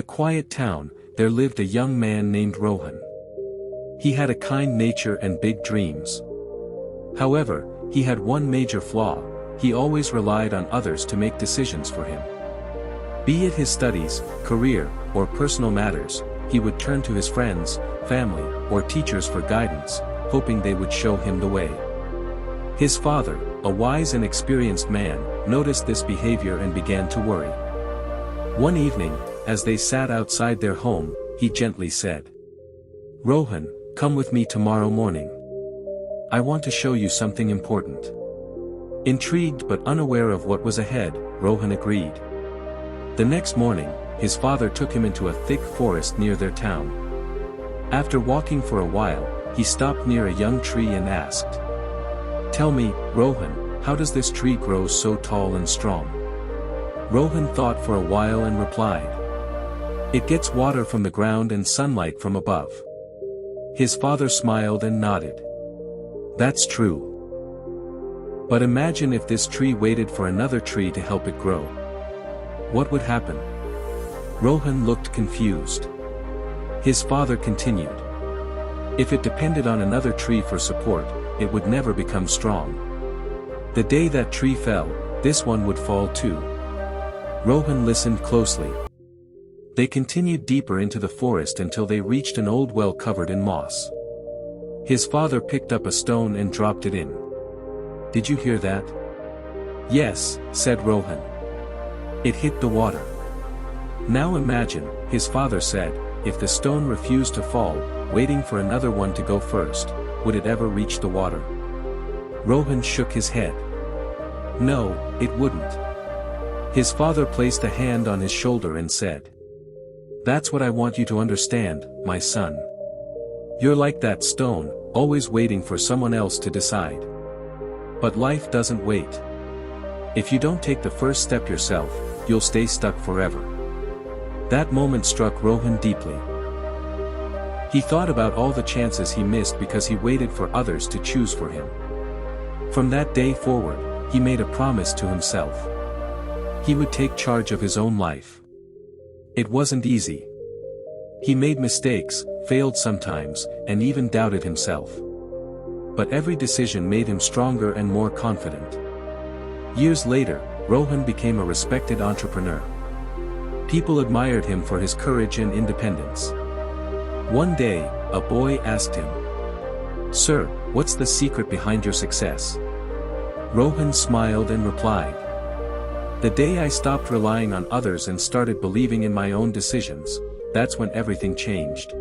a quiet town, there lived a young man named Rohan. He had a kind nature and big dreams. However, he had one major flaw: he always relied on others to make decisions for him. Be it his studies, career, or personal matters, he would turn to his friends, family, or teachers for guidance, hoping they would show him the way. His father, a wise and experienced man, noticed this behavior and began to worry. One evening, as they sat outside their home, he gently said, "Rohan, come with me tomorrow morning. I want to show you something important." Intrigued but unaware of what was ahead, Rohan agreed. The next morning, his father took him into a thick forest near their town. After walking for a while, he stopped near a young tree and asked, "Tell me, Rohan, how does this tree grow so tall and strong?" Rohan thought for a while and replied, "It gets water from the ground and sunlight from above." His father smiled and nodded. "That's true. But imagine if this tree waited for another tree to help it grow. What would happen?" Rohan looked confused. His father continued, "If it depended on another tree for support, it would never become strong. The day that tree fell, this one would fall too." Rohan listened closely. They continued deeper into the forest until they reached an old well covered in moss. His father picked up a stone and dropped it in. "Did you hear that?" "Yes," said Rohan. "It hit the water." "Now imagine," his father said, "if the stone refused to fall, waiting for another one to go first, would it ever reach the water?" Rohan shook his head. "No, it wouldn't." His father placed a hand on his shoulder and said, "That's what I want you to understand, my son. You're like that stone, always waiting for someone else to decide. But life doesn't wait. If you don't take the first step yourself, you'll stay stuck forever." That moment struck Rohan deeply. He thought about all the chances he missed because he waited for others to choose for him. From that day forward, he made a promise to himself. He would take charge of his own life. It wasn't easy. He made mistakes, failed sometimes, and even doubted himself. But every decision made him stronger and more confident. Years later, Rohan became a respected entrepreneur. People admired him for his courage and independence. One day, a boy asked him, "Sir, what's the secret behind your success?" Rohan smiled and replied, "The day I stopped relying on others and started believing in my own decisions, that's when everything changed."